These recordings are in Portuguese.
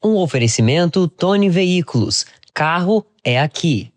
Um oferecimento Tony Veículos. Carro é aqui.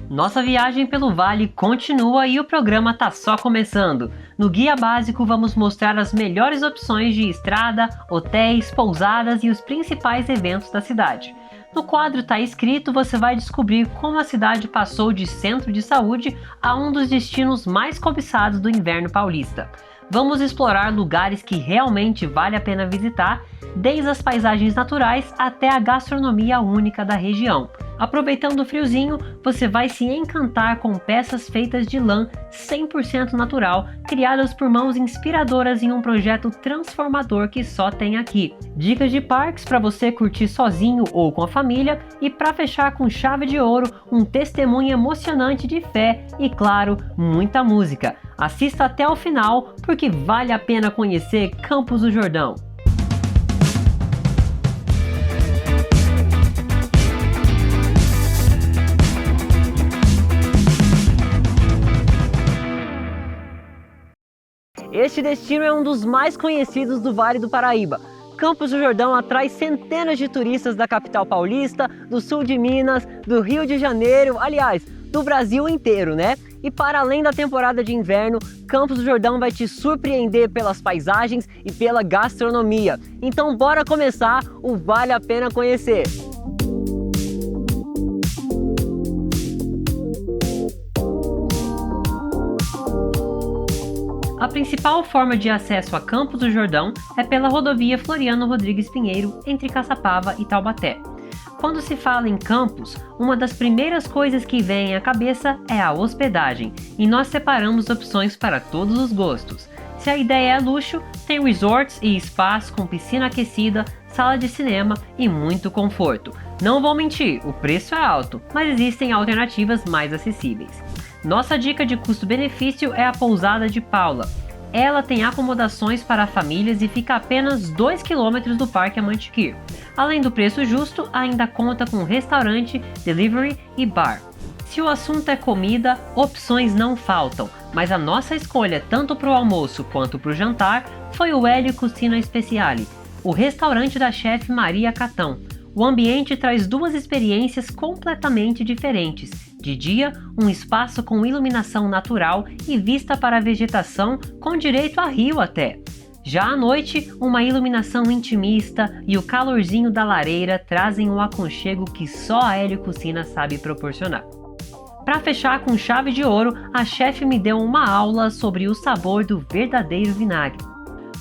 Nossa viagem pelo Vale continua e o programa tá só começando. No Guia Básico vamos mostrar as melhores opções de estrada, hotéis, pousadas e os principais eventos da cidade. No quadro Tá Escrito você vai descobrir como a cidade passou de centro de saúde a um dos destinos mais cobiçados do inverno paulista. Vamos explorar lugares que realmente vale a pena visitar, desde as paisagens naturais até a gastronomia única da região. Aproveitando o friozinho, você vai se encantar com peças feitas de lã 100% natural, criadas por mãos inspiradoras em um projeto transformador que só tem aqui. Dicas de parques para você curtir sozinho ou com a família e para fechar com chave de ouro, um testemunho emocionante de fé e, claro, muita música. Assista até o final porque vale a pena conhecer Campos do Jordão. Este destino é um dos mais conhecidos do Vale do Paraíba. Campos do Jordão atrai centenas de turistas da capital paulista, do sul de Minas, do Rio de Janeiro, aliás, do Brasil inteiro, né? E para além da temporada de inverno, Campos do Jordão vai te surpreender pelas paisagens e pela gastronomia. Então bora começar o Vale a Pena Conhecer! A principal forma de acesso a Campos do Jordão é pela rodovia Floriano Rodrigues Pinheiro, entre Caçapava e Taubaté. Quando se fala em Campos, uma das primeiras coisas que vem à cabeça é a hospedagem, e nós separamos opções para todos os gostos. Se a ideia é luxo, tem resorts e spas com piscina aquecida, sala de cinema e muito conforto. Não vou mentir, o preço é alto, mas existem alternativas mais acessíveis. Nossa dica de custo-benefício é a pousada de Paula. Ela tem acomodações para famílias e fica a apenas 2 km do Parque Amantiquir. Além do preço justo, ainda conta com restaurante, delivery e bar. Se o assunto é comida, opções não faltam, mas a nossa escolha tanto para o almoço quanto para o jantar foi o Hélio Cucina Speciale, o restaurante da chefe Maria Catão. O ambiente traz duas experiências completamente diferentes. De dia, um espaço com iluminação natural e vista para a vegetação, com direito a rio até. Já à noite, uma iluminação intimista e o calorzinho da lareira trazem um aconchego que só a Hélio Cucina sabe proporcionar. Para fechar com chave de ouro, a chefe me deu uma aula sobre o sabor do verdadeiro vinagre.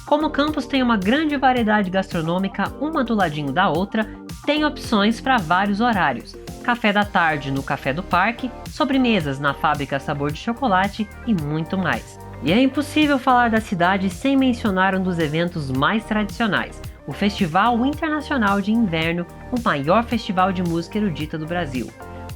Como Campos tem uma grande variedade gastronômica, uma do ladinho da outra, tem opções para vários horários. Café da tarde no Café do Parque, sobremesas na Fábrica Sabor de Chocolate e muito mais. E é impossível falar da cidade sem mencionar um dos eventos mais tradicionais, o Festival Internacional de Inverno, o maior festival de música erudita do Brasil.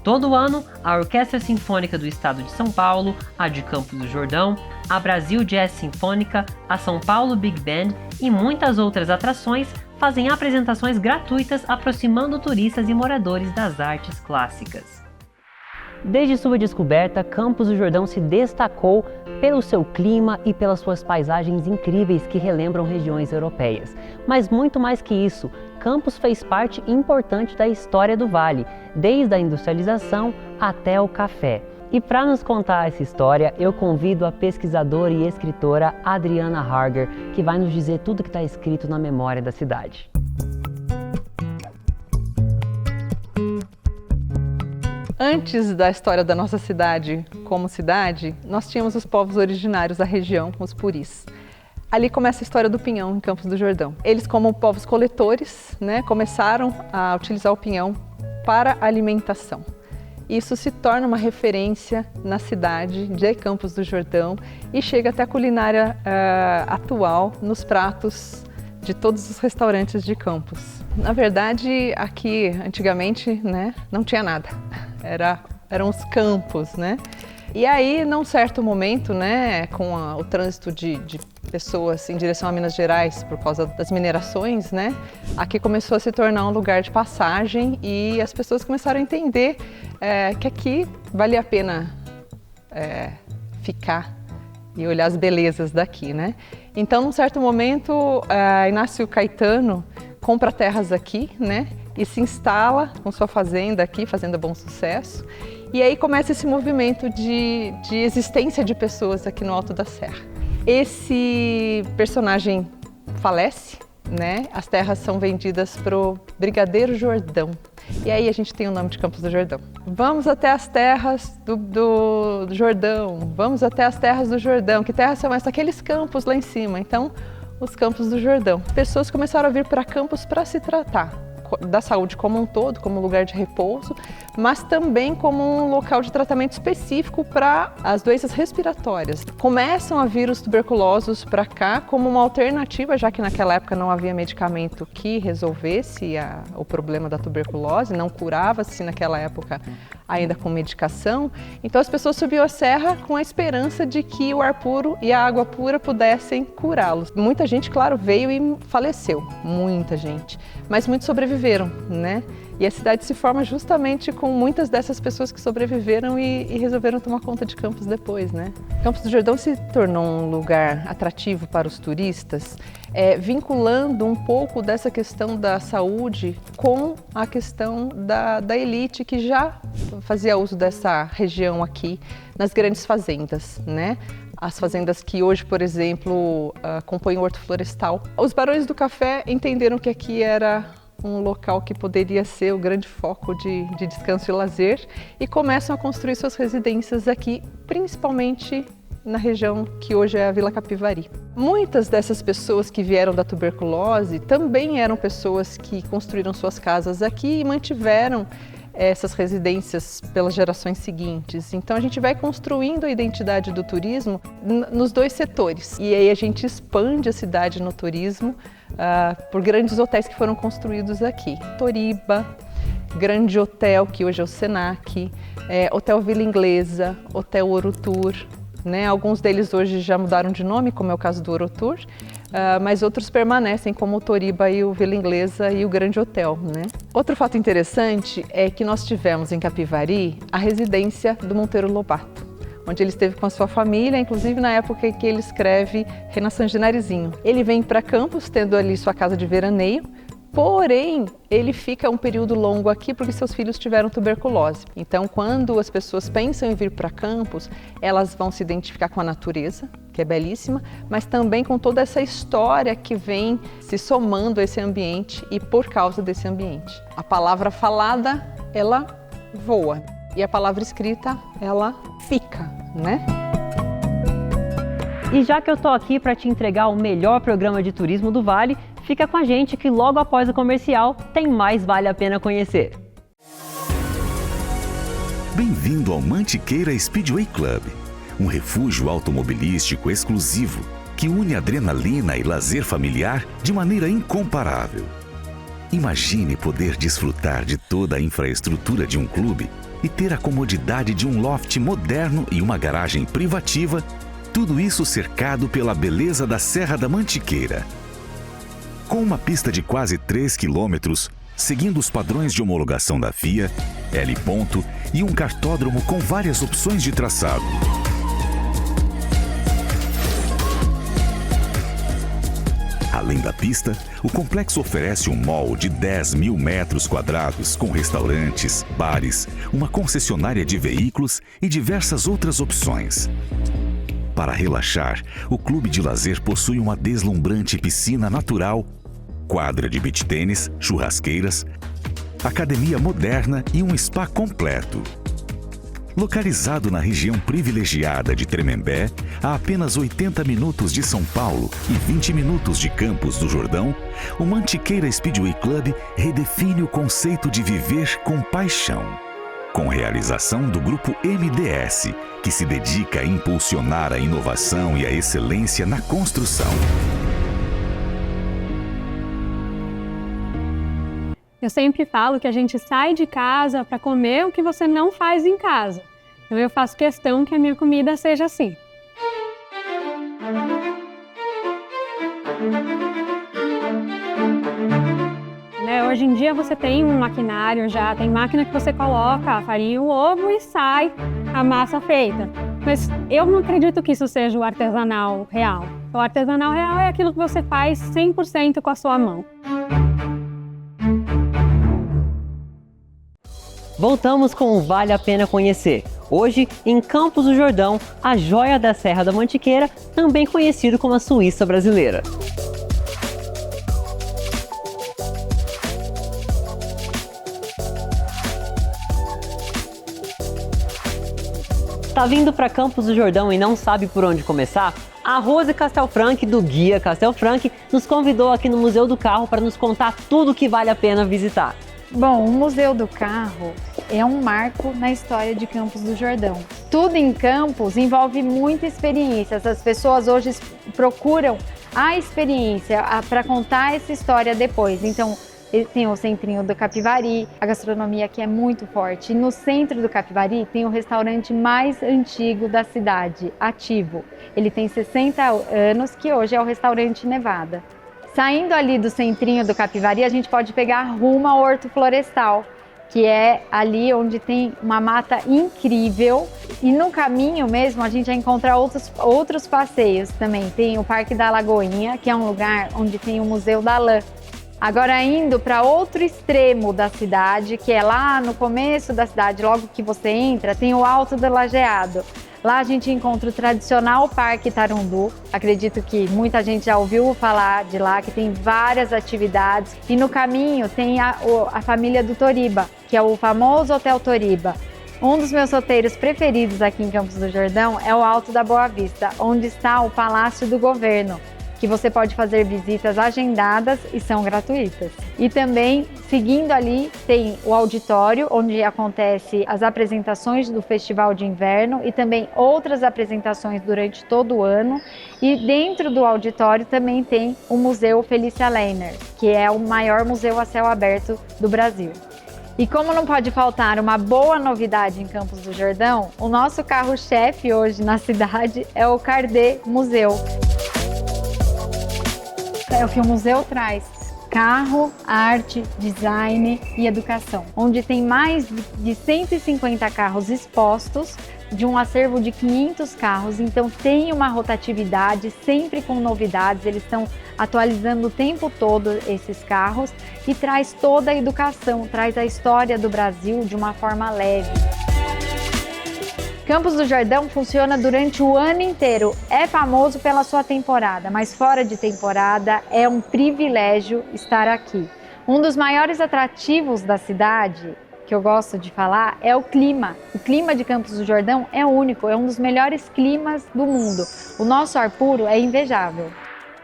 Todo ano, a Orquestra Sinfônica do Estado de São Paulo, a de Campos do Jordão, a Brasil Jazz Sinfônica, a São Paulo Big Band e muitas outras atrações fazem apresentações gratuitas aproximando turistas e moradores das artes clássicas. Desde sua descoberta, Campos do Jordão se destacou pelo seu clima e pelas suas paisagens incríveis que relembram regiões europeias. Mas muito mais que isso, Campos fez parte importante da história do Vale, desde a industrialização até o café. E para nos contar essa história, eu convido a pesquisadora e escritora Adriana Harger, que vai nos dizer tudo que está escrito na memória da cidade. Antes da história da nossa cidade como cidade, nós tínhamos os povos originários da região, os puris. Ali começa a história do pinhão em Campos do Jordão. Eles, como povos coletores, começaram a utilizar o pinhão para alimentação. Isso se torna uma referência na cidade de Campos do Jordão e chega até a culinária atual nos pratos de todos os restaurantes de Campos. Na verdade, aqui antigamente não tinha nada, eram os campos, E aí, num certo momento, com o trânsito de pessoas em direção a Minas Gerais por causa das minerações, aqui começou a se tornar um lugar de passagem e as pessoas começaram a entender que aqui valia a pena ficar e olhar as belezas daqui, Então, num certo momento, Inácio Caetano compra terras aqui, né? E se instala com sua fazenda aqui, Fazenda Bom Sucesso. E aí começa esse movimento de existência de pessoas aqui no Alto da Serra. Esse personagem falece, né? As terras são vendidas para o Brigadeiro Jordão. E aí a gente tem o nome de Campos do Jordão. Vamos até as terras do Jordão, vamos até as terras do Jordão. Que terras são essas? Aqueles campos lá em cima. Então, os Campos do Jordão. Pessoas começaram a vir para Campos para se tratar da saúde como um todo, como lugar de repouso, mas também como um local de tratamento específico para as doenças respiratórias. Começam a vir os tuberculosos para cá como uma alternativa, já que naquela época não havia medicamento que resolvesse o problema da tuberculose, não curava-se naquela época ainda com medicação. Então as pessoas subiam a serra com a esperança de que o ar puro e a água pura pudessem curá-los. Muita gente, claro, veio e faleceu, muita gente, mas muitos sobreviveram, né? E a cidade se forma justamente com muitas dessas pessoas que sobreviveram e resolveram tomar conta de Campos depois, né? Campos do Jordão se tornou um lugar atrativo para os turistas, vinculando um pouco dessa questão da saúde com a questão da elite que já fazia uso dessa região aqui nas grandes fazendas, né? As fazendas que hoje, por exemplo, compõem o Horto Florestal. Os barões do café entenderam que aqui era um local que poderia ser o grande foco de descanso e lazer e começam a construir suas residências aqui, principalmente na região que hoje é a Vila Capivari. Muitas dessas pessoas que vieram da tuberculose também eram pessoas que construíram suas casas aqui e mantiveram essas residências pelas gerações seguintes. Então a gente vai construindo a identidade do turismo nos dois setores. E aí a gente expande a cidade no turismo por grandes hotéis que foram construídos aqui. Toriba, Grande Hotel, que hoje é o Senac, Hotel Vila Inglesa, Hotel Ouro-Tour, né? Alguns deles hoje já mudaram de nome, como é o caso do Ouro-Tour, mas outros permanecem, como o Toriba e o Vila Inglesa e o Grande Hotel, né? Outro fato interessante é que nós tivemos em Capivari a residência do Monteiro Lobato, onde ele esteve com a sua família, inclusive na época em que ele escreve Renações de Narizinho. Ele vem para Campos, tendo ali sua casa de veraneio, porém, ele fica um período longo aqui porque seus filhos tiveram tuberculose. Então, quando as pessoas pensam em vir para Campos, elas vão se identificar com a natureza, que é belíssima, mas também com toda essa história que vem se somando a esse ambiente e por causa desse ambiente. A palavra falada, ela voa, e a palavra escrita, ela fica, né? E já que eu tô aqui para te entregar o melhor programa de turismo do Vale, fica com a gente que logo após o comercial tem mais Vale a Pena Conhecer. Bem-vindo ao Mantiqueira Speedway Club, um refúgio automobilístico exclusivo que une adrenalina e lazer familiar de maneira incomparável. Imagine poder desfrutar de toda a infraestrutura de um clube e ter a comodidade de um loft moderno e uma garagem privativa, tudo isso cercado pela beleza da Serra da Mantiqueira. Com uma pista de quase 3 quilômetros, seguindo os padrões de homologação da FIA, L ponto e um cartódromo com várias opções de traçado. Além da pista, o complexo oferece um mall de 10.000 metros quadrados com restaurantes, bares, uma concessionária de veículos e diversas outras opções. Para relaxar, o clube de lazer possui uma deslumbrante piscina natural, quadra de beach tênis, churrasqueiras, academia moderna e um spa completo. Localizado na região privilegiada de Tremembé, a apenas 80 minutos de São Paulo e 20 minutos de Campos do Jordão, o Mantiqueira Speedway Club redefine o conceito de viver com paixão. Com realização do Grupo MDS, que se dedica a impulsionar a inovação e a excelência na construção. Eu sempre falo que a gente sai de casa para comer o que você não faz em casa. Então eu faço questão que a minha comida seja assim. Hoje em dia você tem um maquinário já, tem máquina que você coloca a farinha e o ovo e sai a massa feita. Mas eu não acredito que isso seja o artesanal real. O artesanal real é aquilo que você faz 100% com a sua mão. Voltamos com o Vale a Pena Conhecer. Hoje, em Campos do Jordão, a joia da Serra da Mantiqueira, também conhecido como a Suíça brasileira. Tá vindo para Campos do Jordão e não sabe por onde começar? A Rose Castelfranc, do Guia Castelfranc, nos convidou aqui no Museu do Carro para nos contar tudo que vale a pena visitar. Bom, o Museu do Carro é um marco na história de Campos do Jordão. Tudo em Campos envolve muita experiência. As pessoas hoje procuram a experiência para contar essa história depois. Então, tem o Centrinho do Capivari, a gastronomia aqui é muito forte. E no centro do Capivari tem o restaurante mais antigo da cidade, ativo. Ele tem 60 anos, que hoje é o Restaurante Nevada. Saindo ali do Centrinho do Capivari, a gente pode pegar rumo ao Horto Florestal, que é ali onde tem uma mata incrível. E no caminho mesmo a gente vai encontrar outros passeios também. Tem o Parque da Lagoinha, que é um lugar onde tem o Museu da Lã. Agora indo para outro extremo da cidade, que é lá no começo da cidade, logo que você entra, tem o Alto do Lajeado. Lá a gente encontra o tradicional Parque Tarundu. Acredito que muita gente já ouviu falar de lá, que tem várias atividades. E no caminho tem a família do Toriba, que é o famoso Hotel Toriba. Um dos meus roteiros preferidos aqui em Campos do Jordão é o Alto da Boa Vista, onde está o Palácio do Governo, que você pode fazer visitas agendadas e são gratuitas. E também, seguindo ali, tem o auditório, onde acontecem as apresentações do Festival de Inverno e também outras apresentações durante todo o ano. E dentro do auditório também tem o Museu Felícia Lehner, que é o maior museu a céu aberto do Brasil. E como não pode faltar uma boa novidade em Campos do Jordão, o nosso carro-chefe hoje na cidade é o Cardê Museu. É o que o museu traz: carro, arte, design e educação, onde tem mais de 150 carros expostos, de um acervo de 500 carros, então tem uma rotatividade, sempre com novidades, eles estão atualizando o tempo todo esses carros e traz toda a educação, traz a história do Brasil de uma forma leve. Campos do Jordão funciona durante o ano inteiro, é famoso pela sua temporada, mas fora de temporada é um privilégio estar aqui. Um dos maiores atrativos da cidade, que eu gosto de falar, é o clima. O clima de Campos do Jordão é único, é um dos melhores climas do mundo. O nosso ar puro é invejável.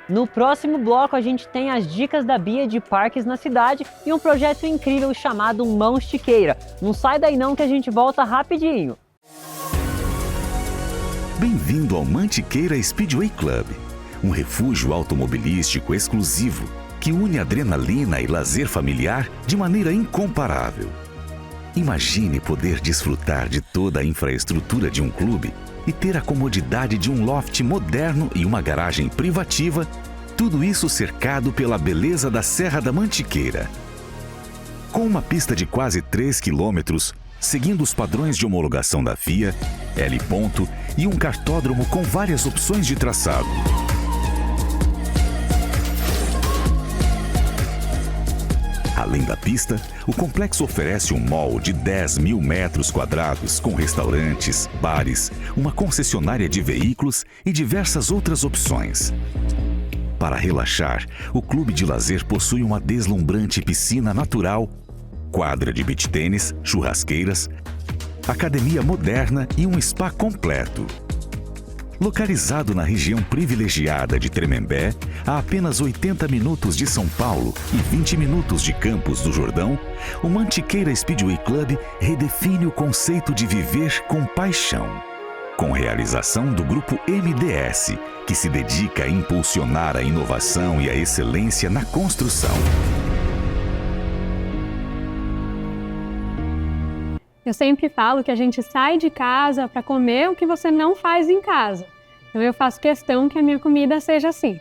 No próximo bloco a gente tem as dicas da Bia de parques na cidade e um projeto incrível chamado Mãos Tiqueira. Não sai daí não que a gente volta rapidinho. Bem-vindo ao Mantiqueira Speedway Club, um refúgio automobilístico exclusivo que une adrenalina e lazer familiar de maneira incomparável. Imagine poder desfrutar de toda a infraestrutura de um clube e ter a comodidade de um loft moderno e uma garagem privativa, tudo isso cercado pela beleza da Serra da Mantiqueira. Com uma pista de quase 3 quilômetros, seguindo os padrões de homologação da FIA, L ponto, e um kartódromo com várias opções de traçado. Além da pista, o complexo oferece um mall de 10.000 metros quadrados com restaurantes, bares, uma concessionária de veículos e diversas outras opções. Para relaxar, o clube de lazer possui uma deslumbrante piscina natural, quadra de beach tênis, churrasqueiras, academia moderna e um spa completo. Localizado na região privilegiada de Tremembé, a apenas 80 minutos de São Paulo e 20 minutos de Campos do Jordão, o Mantiqueira Speedway Club redefine o conceito de viver com paixão. Com realização do Grupo MDS, que se dedica a impulsionar a inovação e a excelência na construção. Eu sempre falo que a gente sai de casa para comer o que você não faz em casa. Então eu faço questão que a minha comida seja assim.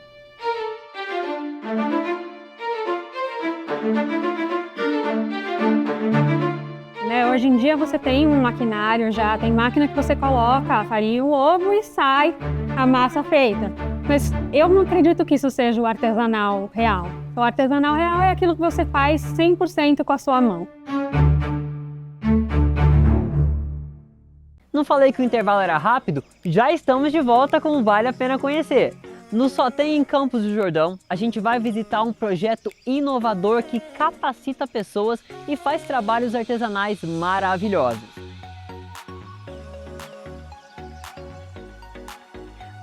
Hoje em dia você tem um maquinário já, tem máquina que você coloca a farinha e o ovo e sai a massa feita. Mas eu não acredito que isso seja o artesanal real. O artesanal real é aquilo que você faz 100% com a sua mão. Não falei que o intervalo era rápido? Já estamos de volta com o Vale a Pena Conhecer. No Só Tem em Campos do Jordão, a gente vai visitar um projeto inovador que capacita pessoas e faz trabalhos artesanais maravilhosos.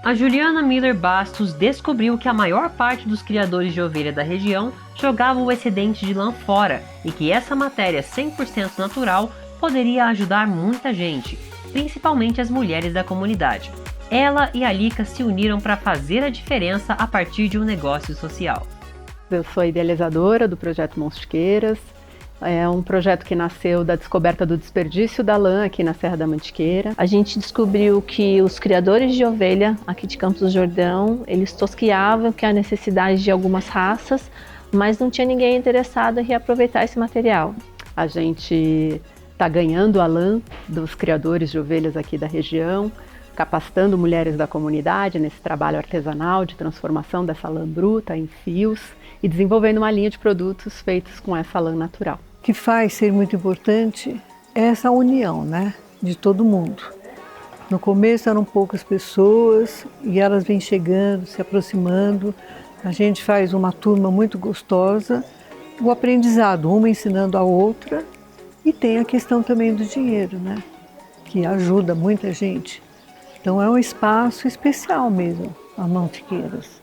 A Juliana Miller Bastos descobriu que a maior parte dos criadores de ovelha da região jogavam o excedente de lã fora e que essa matéria 100% natural poderia ajudar muita gente, principalmente as mulheres da comunidade. Ela e a Lica se uniram para fazer a diferença a partir de um negócio social. Eu sou idealizadora do projeto Mãos-Chiqueiras. É um projeto que nasceu da descoberta do desperdício da lã aqui na Serra da Mantiqueira. A gente descobriu que os criadores de ovelha aqui de Campos do Jordão, eles tosquiavam que a necessidade de algumas raças, mas não tinha ninguém interessado em reaproveitar esse material. A gente está ganhando a lã dos criadores de ovelhas aqui da região, capacitando mulheres da comunidade nesse trabalho artesanal de transformação dessa lã bruta em fios e desenvolvendo uma linha de produtos feitos com essa lã natural. O que faz ser muito importante é essa união, né, de todo mundo. No começo eram poucas pessoas e elas vêm chegando, se aproximando. A gente faz uma turma muito gostosa, o aprendizado, uma ensinando a outra, e tem a questão também do dinheiro, né, que ajuda muita gente. Então é um espaço especial mesmo, a Mãos-Chiqueiras.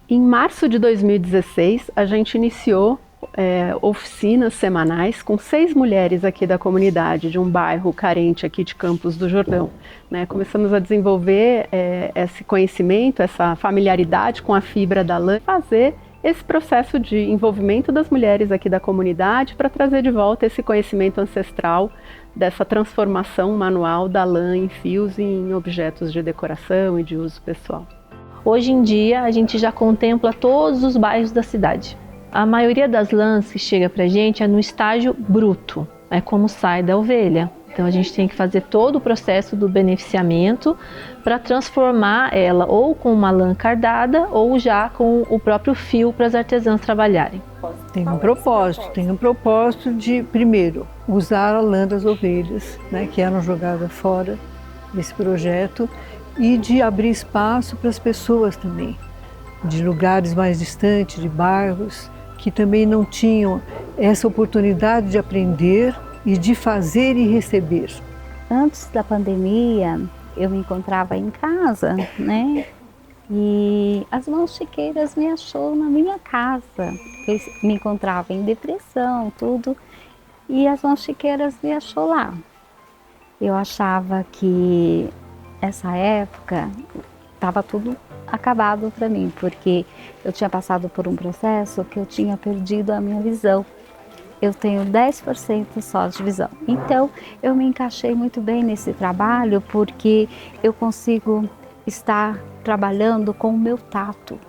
Em março de 2016, a gente iniciou oficinas semanais com 6 mulheres aqui da comunidade, de um bairro carente aqui de Campos do Jordão. Né? Começamos a desenvolver esse conhecimento, essa familiaridade com a fibra da lã, fazer esse processo de envolvimento das mulheres aqui da comunidade para trazer de volta esse conhecimento ancestral dessa transformação manual da lã em fios e em objetos de decoração e de uso pessoal. Hoje em dia, a gente já contempla todos os bairros da cidade. A maioria das lãs que chega para a gente é no estágio bruto, é como sai da ovelha. Então a gente tem que fazer todo o processo do beneficiamento para transformar ela ou com uma lã cardada ou já com o próprio fio para as artesãs trabalharem. Tem um propósito de, primeiro, usar a lã das ovelhas, né, que eram jogadas fora desse projeto, e de abrir espaço para as pessoas também, de lugares mais distantes, de bairros, que também não tinham essa oportunidade de aprender e de fazer e receber. Antes da pandemia, eu me encontrava em casa, né? E as Mãos-Chiqueiras me achou na minha casa. Eu me encontrava em depressão, tudo, e as Mãos-Chiqueiras me achou lá. Eu achava que essa época estava tudo acabado para mim, porque eu tinha passado por um processo que eu tinha perdido a minha visão. Eu tenho 10% só de visão. Então, eu me encaixei muito bem nesse trabalho porque eu consigo estar trabalhando com o meu tato.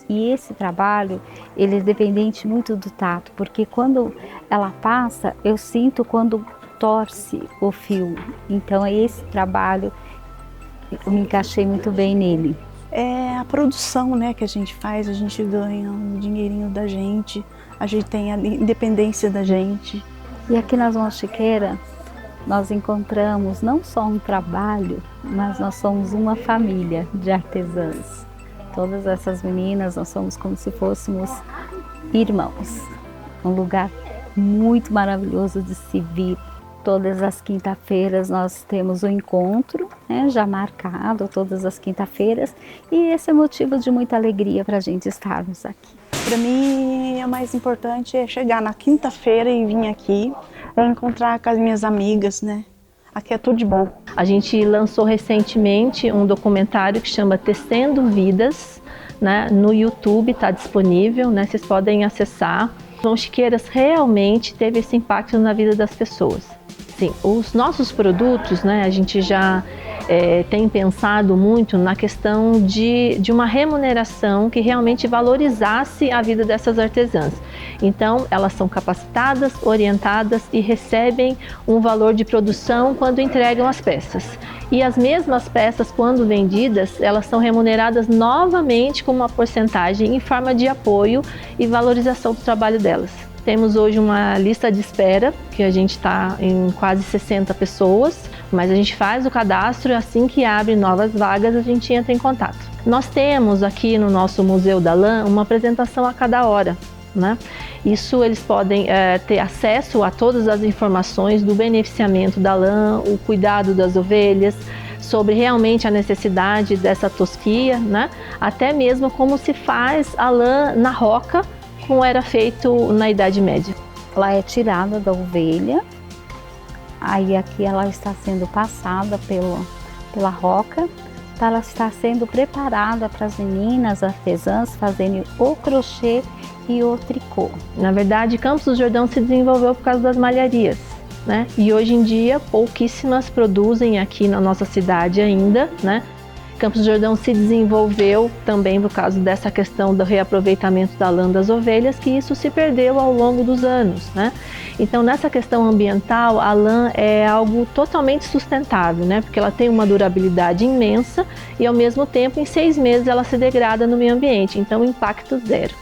E esse trabalho, ele é dependente muito do tato, porque quando ela passa, eu sinto quando torce o fio. Então, é esse trabalho, eu me encaixei muito bem nele. É a produção, né, que a gente faz, a gente ganha um dinheirinho da gente, a gente tem a independência da gente. E aqui nas Mãos-Chiqueiras, nós encontramos não só um trabalho, mas nós somos uma família de artesãs. Todas essas meninas, nós somos como se fôssemos irmãos. Um lugar muito maravilhoso de se vir. Todas as quinta-feiras nós temos um encontro, né, já marcado todas as quinta-feiras, e esse é motivo de muita alegria para a gente estarmos aqui. Para mim, o mais importante é chegar na quinta-feira e vir aqui, encontrar com as minhas amigas, né? Aqui é tudo de bom. A gente lançou recentemente um documentário que chama Tecendo Vidas, né? No YouTube está disponível, né? Vocês podem acessar. Mãos-Chiqueiras realmente teve esse impacto na vida das pessoas. Sim, os nossos produtos, né? A gente já tem pensado muito na questão de uma remuneração que realmente valorizasse a vida dessas artesãs. Então, elas são capacitadas, orientadas e recebem um valor de produção quando entregam as peças. E as mesmas peças, quando vendidas, elas são remuneradas novamente com uma porcentagem em forma de apoio e valorização do trabalho delas. Temos hoje uma lista de espera, que a gente está em quase 60 pessoas, mas a gente faz o cadastro e assim que abre novas vagas a gente entra em contato. Nós temos aqui no nosso Museu da Lã uma apresentação a cada hora, né? Isso eles podem ter acesso a todas as informações do beneficiamento da lã, o cuidado das ovelhas, sobre realmente a necessidade dessa tosquia, né? Até mesmo como se faz a lã na roca, como era feito na Idade Média. Ela é tirada da ovelha, aí aqui ela está sendo passada pela roca, ela está sendo preparada para as meninas artesãs fazerem o crochê e o tricô. Na verdade, Campos do Jordão se desenvolveu por causa das malharias, né? E hoje em dia pouquíssimas produzem aqui na nossa cidade ainda, né? Campos do Jordão se desenvolveu também por causa dessa questão do reaproveitamento da lã das ovelhas, que isso se perdeu ao longo dos anos, né? Então, nessa questão ambiental, a lã é algo totalmente sustentável, né? Porque ela tem uma durabilidade imensa e, ao mesmo tempo, em 6 meses ela se degrada no meio ambiente, então impacto zero.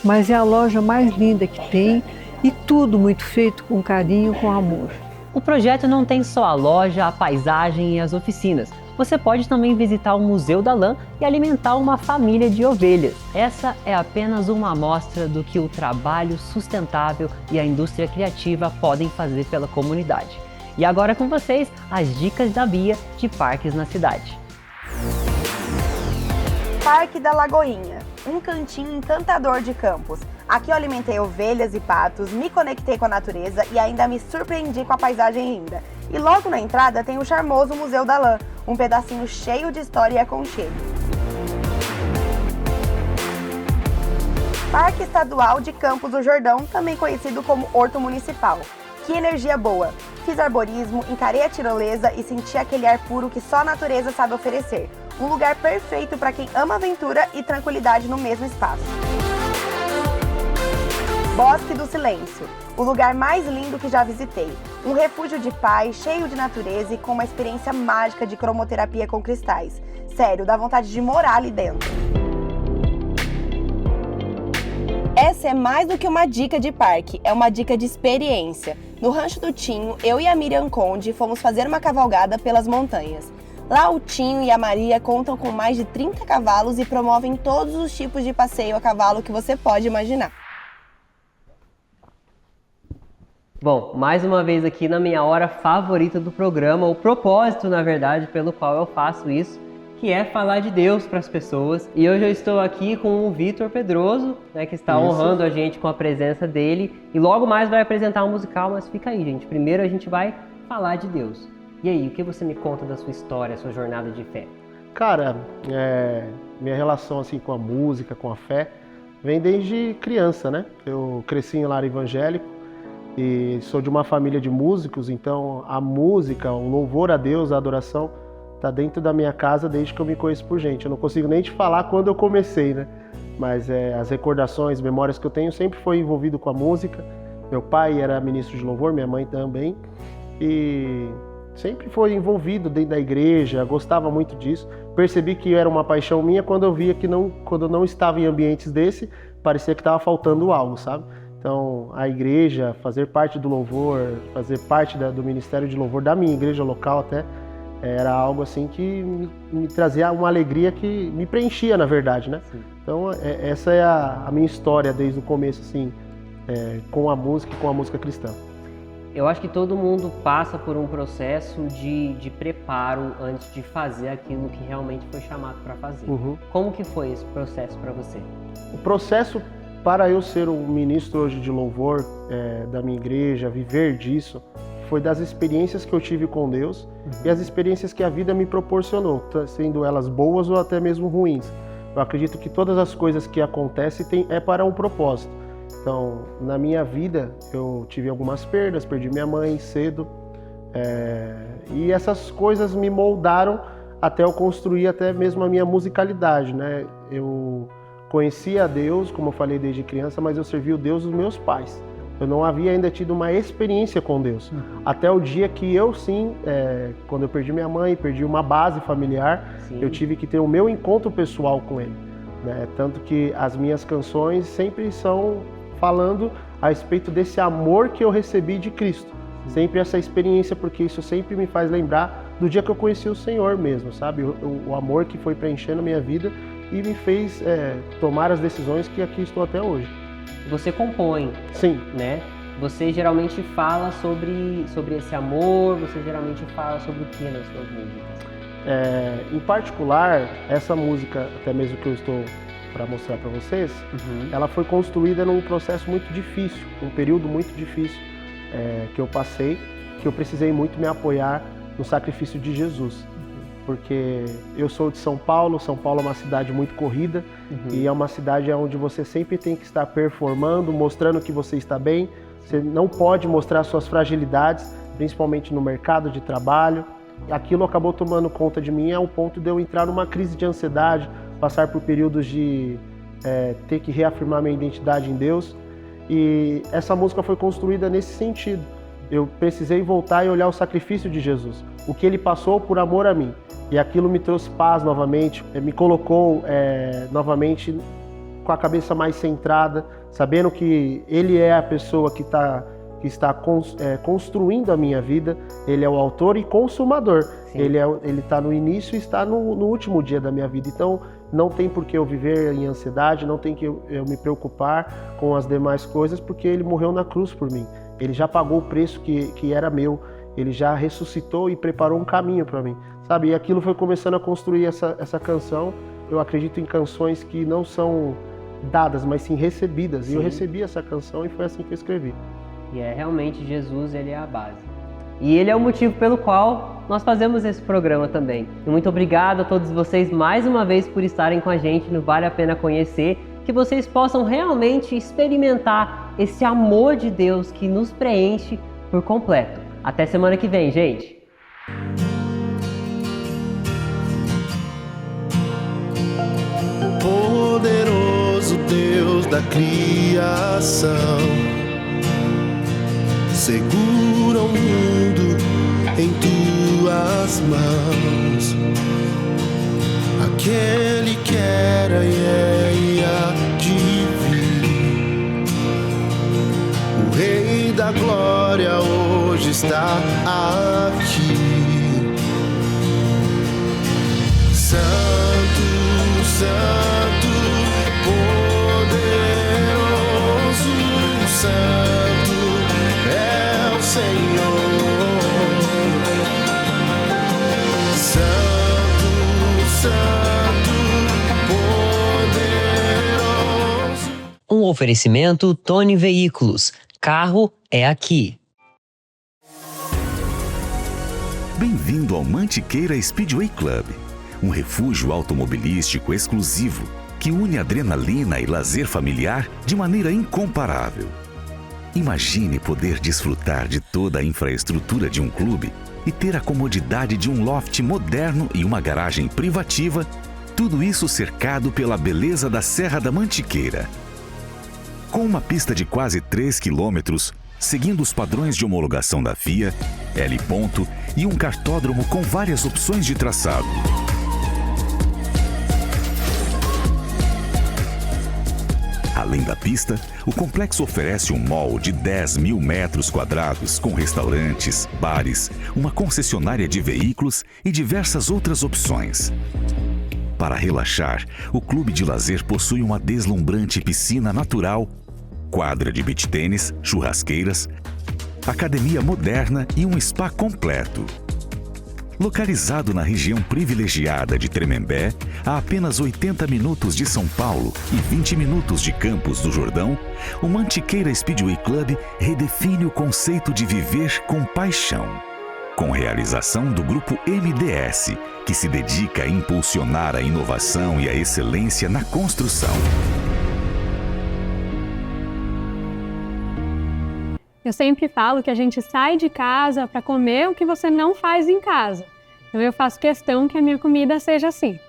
Mas é a loja mais linda que tem e tudo muito feito com carinho, com amor. O projeto não tem só a loja, a paisagem e as oficinas. Você pode também visitar o Museu da Lã e alimentar uma família de ovelhas. Essa é apenas uma amostra do que o trabalho sustentável e a indústria criativa podem fazer pela comunidade. E agora com vocês, as dicas da Bia de parques na cidade. Parque da Lagoinha, um cantinho encantador de Campos. Aqui eu alimentei ovelhas e patos, me conectei com a natureza e ainda me surpreendi com a paisagem linda. E logo na entrada tem o charmoso Museu da Lã, um pedacinho cheio de história e aconchego. Parque Estadual de Campos do Jordão, também conhecido como Horto Municipal. Que energia boa! Fiz arborismo, encarei a tirolesa e senti aquele ar puro que só a natureza sabe oferecer. Um lugar perfeito para quem ama aventura e tranquilidade no mesmo espaço. Bosque do Silêncio, o lugar mais lindo que já visitei. Um refúgio de paz, cheio de natureza e com uma experiência mágica de cromoterapia com cristais. Sério, dá vontade de morar ali dentro. Essa é mais do que uma dica de parque, é uma dica de experiência. No Rancho do Tinho, eu e a Miriam Conde fomos fazer uma cavalgada pelas montanhas. Lá o Tinho e a Maria contam com mais de 30 cavalos e promovem todos os tipos de passeio a cavalo que você pode imaginar. Bom, mais uma vez aqui na minha hora favorita do programa, o propósito, na verdade, pelo qual eu faço isso, que é falar de Deus para as pessoas. E hoje eu estou aqui com o Vitor Pedroso, né, que está honrando a gente com a presença dele. E logo mais vai apresentar um musical, mas fica aí, gente. Primeiro a gente vai falar de Deus. E aí, o que você me conta da sua história, sua jornada de fé? Cara, minha relação assim com a música, com a fé, vem desde criança, né? Eu cresci em lar evangélico e sou de uma família de músicos, então a música, o louvor a Deus, a adoração, tá dentro da minha casa desde que eu me conheço por gente. Eu não consigo nem te falar quando eu comecei, né? Mas as recordações, memórias que eu tenho sempre foi envolvido com a música. Meu pai era ministro de louvor, minha mãe também, e sempre foi envolvido dentro da igreja, gostava muito disso. Percebi que era uma paixão minha quando eu via que quando eu não estava em ambientes desse, parecia que estava faltando algo, sabe? Então, a igreja, fazer parte do louvor, fazer parte do ministério de louvor da minha igreja local até, era algo assim que me trazia uma alegria que me preenchia, na verdade, né? Sim. Então, essa é a minha história desde o começo, assim, com a música e com a música cristã. Eu acho que todo mundo passa por um processo de preparo antes de fazer aquilo que realmente foi chamado para fazer. Uhum. Como que foi esse processo para você? O processo para eu ser um ministro hoje de louvor da minha igreja, viver disso, foi das experiências que eu tive com Deus e as experiências que a vida me proporcionou, sendo elas boas ou até mesmo ruins. Eu acredito que todas as coisas que acontecem é para um propósito. Então, na minha vida, eu tive algumas perdas, perdi minha mãe cedo, E essas coisas me moldaram até eu construir até mesmo a minha musicalidade, né? Eu conhecia a Deus, como eu falei desde criança, mas eu servia o Deus dos meus pais. Eu não havia ainda tido uma experiência com Deus. Até o dia que eu sim, quando eu perdi minha mãe, perdi uma base familiar, eu tive que ter o meu encontro pessoal com Ele, né? Tanto que as minhas canções sempre são falando a respeito desse amor que eu recebi de Cristo. Sempre essa experiência, porque isso sempre me faz lembrar do dia que eu conheci o Senhor mesmo, sabe? O amor que foi preenchendo a minha vida e me fez tomar as decisões que aqui estou até hoje. Você compõe, sim, né? Você geralmente fala sobre esse amor, você geralmente fala sobre o que nas suas músicas? Em particular, essa música, até mesmo que eu estou para mostrar para vocês, ela foi construída num processo muito difícil, um período muito difícil que eu passei, que eu precisei muito me apoiar no sacrifício de Jesus. Porque eu sou de São Paulo é uma cidade muito corrida, e é uma cidade onde você sempre tem que estar performando, mostrando que você está bem. Você não pode mostrar suas fragilidades, principalmente no mercado de trabalho. Aquilo acabou tomando conta de mim ao ponto de eu entrar numa crise de ansiedade, passar por períodos de ter que reafirmar minha identidade em Deus. E essa música foi construída nesse sentido. Eu precisei voltar e olhar o sacrifício de Jesus, o que Ele passou por amor a mim. E aquilo me trouxe paz novamente, me colocou novamente com a cabeça mais centrada, sabendo que Ele é a pessoa que está construindo a minha vida. Ele é o autor e consumador. Ele está no início e está no último dia da minha vida. Então, não tem por que eu viver em ansiedade, não tem que eu me preocupar com as demais coisas, porque Ele morreu na cruz por mim. Ele já pagou o preço que era meu. Ele já ressuscitou e preparou um caminho para mim, sabe? E aquilo foi começando a construir essa canção. Eu acredito em canções que não são dadas, mas sim recebidas. Sim. E eu recebi essa canção e foi assim que eu escrevi. E realmente Jesus, Ele é a base. E Ele é o motivo pelo qual nós fazemos esse programa também. E muito obrigado a todos vocês mais uma vez por estarem com a gente no Vale a Pena Conhecer, que vocês possam realmente experimentar esse amor de Deus que nos preenche por completo. Até semana que vem, gente! Poderoso Deus da criação, segura o mundo em tuas mãos. Aquele que era e há de vir, o Rei da Glória hoje está aqui. Santo, Santo, poderoso, Santo é o Senhor. Santo, Santo, poderoso. Um oferecimento Tony Veículos. Carro é aqui. Bem-vindo ao Mantiqueira Speedway Club, um refúgio automobilístico exclusivo que une adrenalina e lazer familiar de maneira incomparável. Imagine poder desfrutar de toda a infraestrutura de um clube e ter a comodidade de um loft moderno e uma garagem privativa, tudo isso cercado pela beleza da Serra da Mantiqueira. Com uma pista de quase 3 quilômetros, seguindo os padrões de homologação da FIA, L. e um kartódromo com várias opções de traçado. Além da pista, o complexo oferece um mall de 10 mil metros quadrados com restaurantes, bares, uma concessionária de veículos e diversas outras opções. Para relaxar, o clube de lazer possui uma deslumbrante piscina natural, quadra de beach tênis, churrasqueiras, academia moderna e um spa completo. Localizado na região privilegiada de Tremembé, a apenas 80 minutos de São Paulo e 20 minutos de Campos do Jordão, o Mantiqueira Speedway Club redefine o conceito de viver com paixão. Com realização do Grupo MDS, que se dedica a impulsionar a inovação e a excelência na construção. Eu sempre falo que a gente sai de casa para comer o que você não faz em casa. Então eu faço questão que a minha comida seja assim.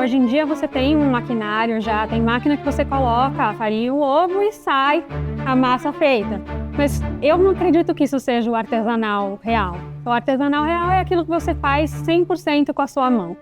Hoje em dia você tem um maquinário já, tem máquina que você coloca a farinha e o ovo e sai a massa feita. Mas eu não acredito que isso seja o artesanal real. O artesanal real é aquilo que você faz 100% com a sua mão.